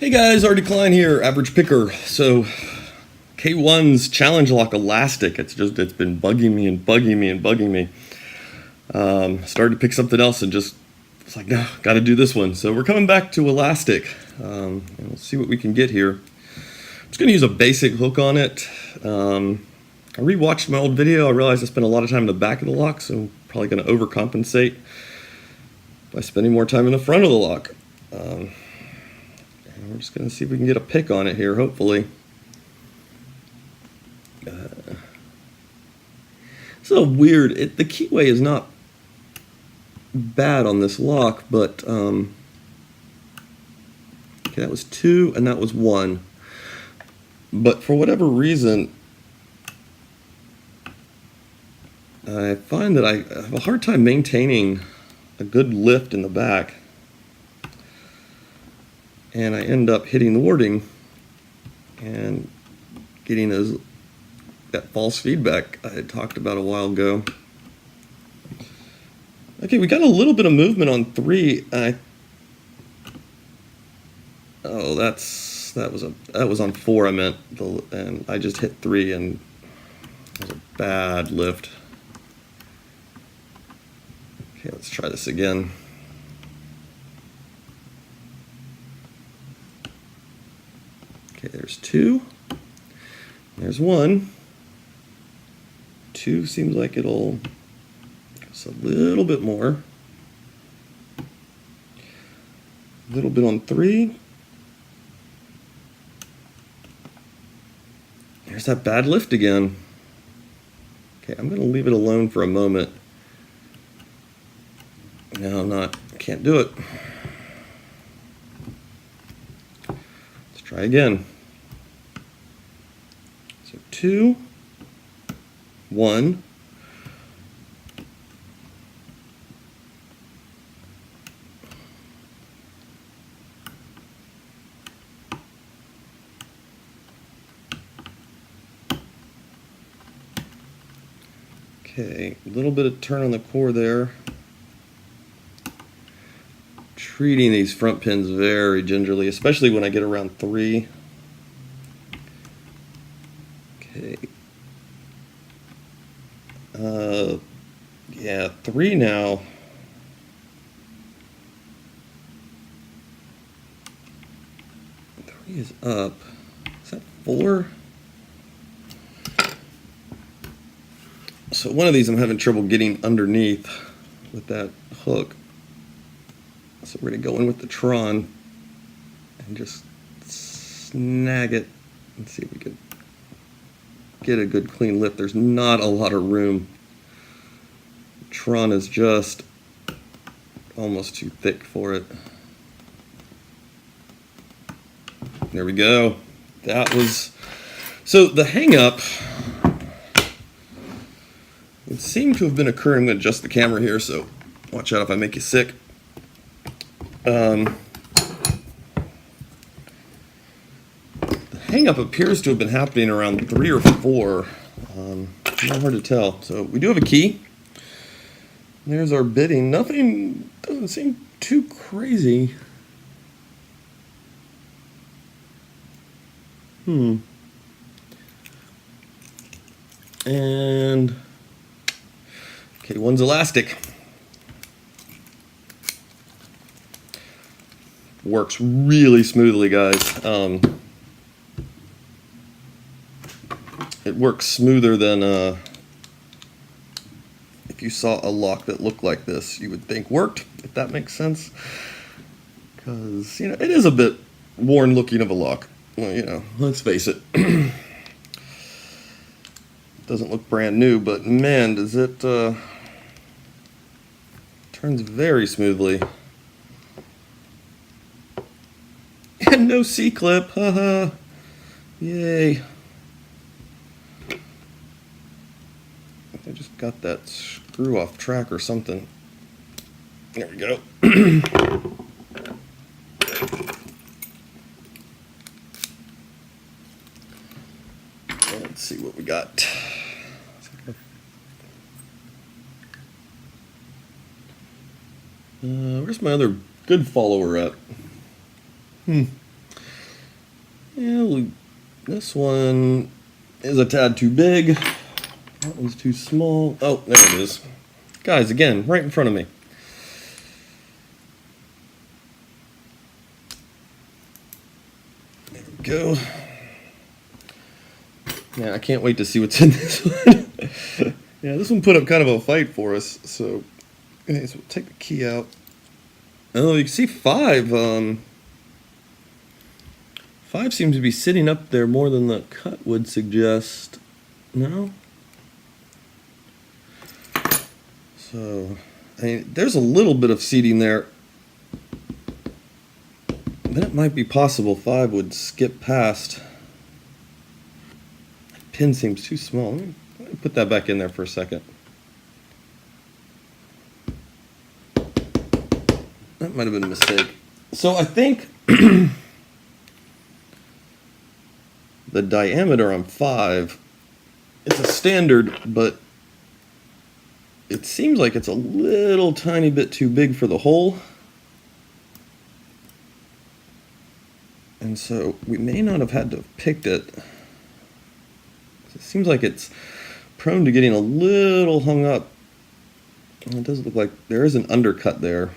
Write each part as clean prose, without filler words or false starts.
Hey guys, R Decline here, average picker. So K1's challenge lock elastic, it's been bugging me and bugging me and bugging me. Started to pick something else and just was like, no, got to do this one. So we're coming back to elastic. And we'll see what we can get here. I'm just going to use a basic hook on it. I rewatched my old video. I realized I spent a lot of time in the back of the lock, so I'm probably going to overcompensate by spending more time in the front of the lock. And we're just going to see if we can get a pick on it here, hopefully. So weird. The keyway is not bad on this lock, but okay, that was 2 and that was 1. But for whatever reason, I find that I have a hard time maintaining a good lift in the back, and I end up hitting the warding and getting that false feedback I had talked about a while ago. Okay, we got a little bit of movement on 3. Oh, that was on 4. I meant, and I just hit 3, and it was a bad lift. Okay, let's try this again. Okay, there's 2. There's 1. 2 seems like it'll just a little bit more. A little bit on 3. There's that bad lift again. Okay, I'm going to leave it alone for a moment. No, I'm not. I can't do it. Let's try again. So 2, 1. Okay, a little bit of turn on the core there. Treating these front pins very gingerly, especially when I get around 3. Okay. Yeah, 3 now. 3 is up. Is that 4? So one of these I'm having trouble getting underneath with that hook. So we're going to go in with the Tron and just snag it and see if we can get a good clean lift. There's not a lot of room. Tron is just almost too thick for it. There we go. That was... So the hang-up would seem to have been occurring. I'm going to adjust the camera here, so watch out if I make you sick. The hang-up appears to have been happening around 3 or 4. Not hard to tell. So we do have a key. There's our bidding. Nothing doesn't seem too crazy. And okay, one's elastic. Works really smoothly, guys. It works smoother than if you saw a lock that looked like this, you would think worked, if that makes sense. Because, you know, it is a bit worn looking of a lock. Well, you know, let's face it. Doesn't look brand new, but man, does it turns very smoothly. And no C-clip, haha. Yay. I just got that screw off track or something. There we go. Let's see what we got. Where's my other good follower at? Yeah, this one is a tad too big. That one's too small. Oh, there it is. Guys, again, right in front of me. There we go. Yeah, I can't wait to see what's in this one. Yeah, this one put up kind of a fight for us. So, okay, so we'll take the key out. Oh, you can see 5. 5 seems to be sitting up there more than the cut would suggest. No? So, I mean, there's a little bit of seating there. But it might be possible 5 would skip past. That pin seems too small. Let me put that back in there for a second. That might have been a mistake. So I think the diameter on 5 is a standard, but it seems like it's a little tiny bit too big for the hole. And so we may not have had to have picked it. It seems like it's prone to getting a little hung up. It does look like there is an undercut there.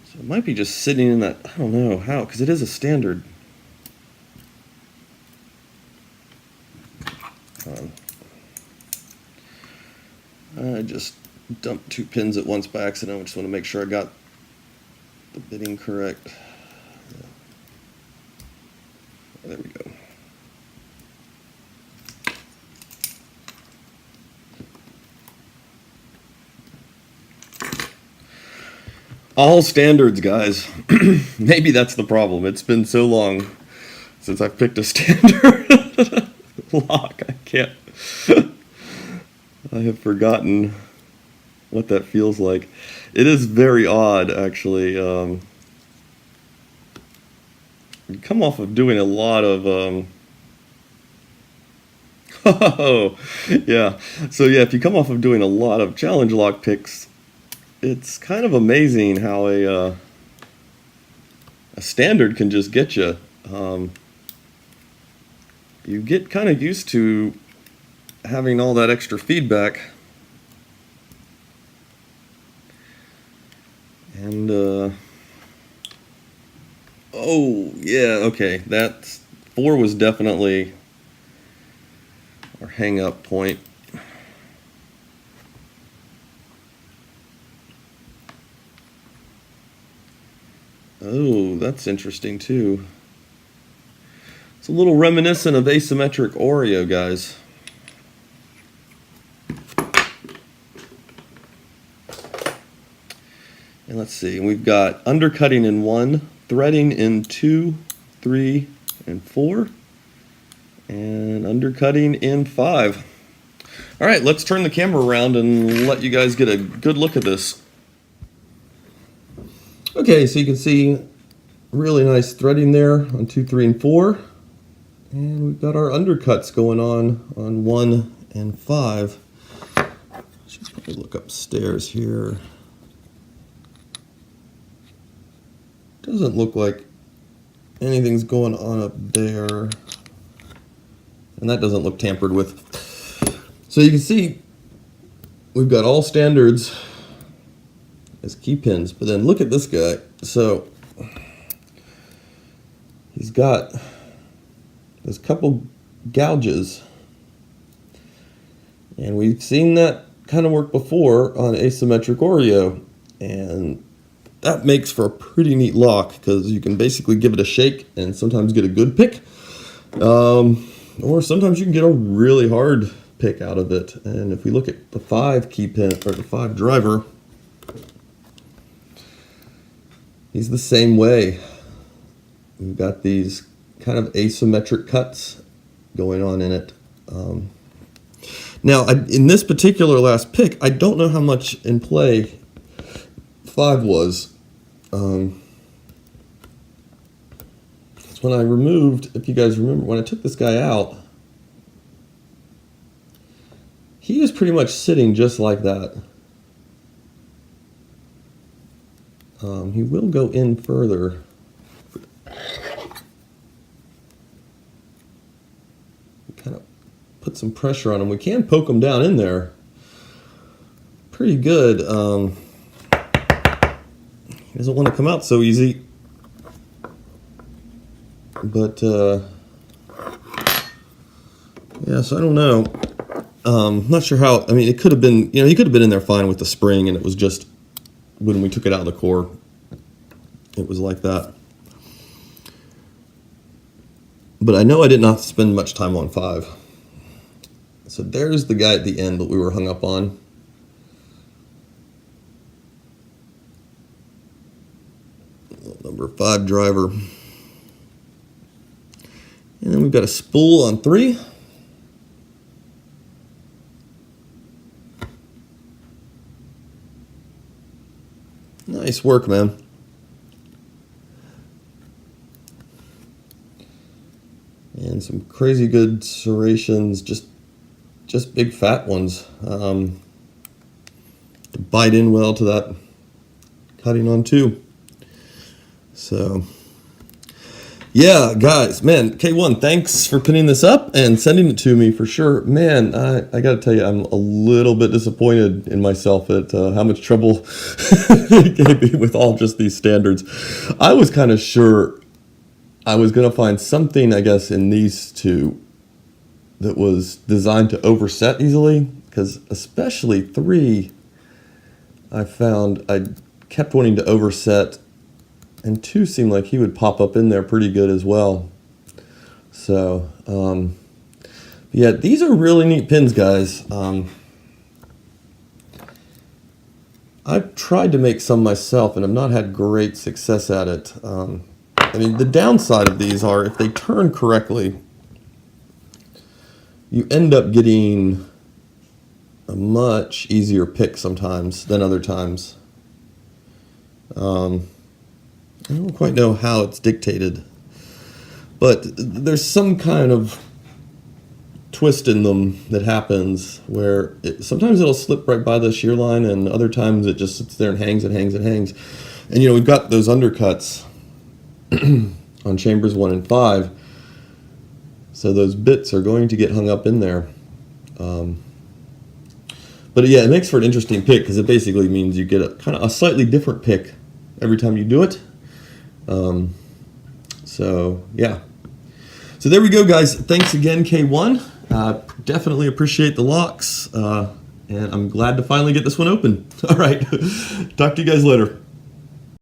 So it might be just sitting in that, I don't know how, because it is a standard. I just dumped 2 pins at once by accident. I just want to make sure I got the bitting correct. Yeah. There we go. All standards, guys. Maybe that's the problem. It's been so long since I've picked a standard lock. I can't. I have forgotten what that feels like. It is very odd, actually. You come off of doing a lot of... oh, yeah. So yeah, if you come off of doing a lot of challenge lock picks, it's kind of amazing how a standard can just get you. You get kind of used to having all that extra feedback. And, oh, yeah, okay, that's, 4 was definitely our hang-up point. Oh, that's interesting, too. It's a little reminiscent of asymmetric Oreo, guys. And let's see, we've got undercutting in 1, threading in 2, 3, and 4, and undercutting in 5. All right, let's turn the camera around and let you guys get a good look at this. Okay, so you can see really nice threading there on 2, 3, and 4. And we've got our undercuts going on 1 and 5. Let's just probably look upstairs here. Doesn't look like anything's going on up there. And that doesn't look tampered with. So you can see we've got all standards as key pins, but then look at this guy. So he's got this couple gouges, and we've seen that kind of work before on asymmetric Oreo, and that makes for a pretty neat lock because you can basically give it a shake and sometimes get a good pick, or sometimes you can get a really hard pick out of it. And if we look at the 5 key pin, or the 5 driver, he's the same way. We've got these kind of asymmetric cuts going on in it. Now, in this particular last pick, I don't know how much in play 5 was. Because when I removed, if you guys remember, when I took this guy out, he was pretty much sitting just like that. He will go in further if some pressure on him. We can poke him down in there pretty good. He doesn't want to come out so easy. But, yeah, so I don't know. Not sure how, I mean, it could have been, he could have been in there fine with the spring, and it was just when we took it out of the core, it was like that. But I know I did not spend much time on 5. So there's the guy at the end that we were hung up on. Number 5 driver. And then we've got a spool on 3. Nice work, man. And some crazy good serrations, just big fat ones. To bite in well to that cutting on 2. So, yeah, guys, man, K1, thanks for pinning this up and sending it to me for sure. Man, I got to tell you, I'm a little bit disappointed in myself at how much trouble it gave me with all just these standards. I was kind of sure I was going to find something, I guess, in these two that was designed to overset easily, because especially 3, I found I kept wanting to overset, and 2 seemed like he would pop up in there pretty good as well. So, yeah, these are really neat pins, guys. I've tried to make some myself, and I've not had great success at it. I mean, the downside of these are if they turn correctly, you end up getting a much easier pick sometimes than other times. I don't quite know how it's dictated, but there's some kind of twist in them that happens where sometimes it'll slip right by the shear line, and other times it just sits there and hangs and hangs and hangs. And we've got those undercuts on chambers 1 and 5, so those bits are going to get hung up in there. But yeah, it makes for an interesting pick, because it basically means you get a kind of a slightly different pick every time you do it. So yeah, so there we go, guys. Thanks again, K1. Definitely appreciate the locks, and I'm glad to finally get this one open. All right, talk to you guys later.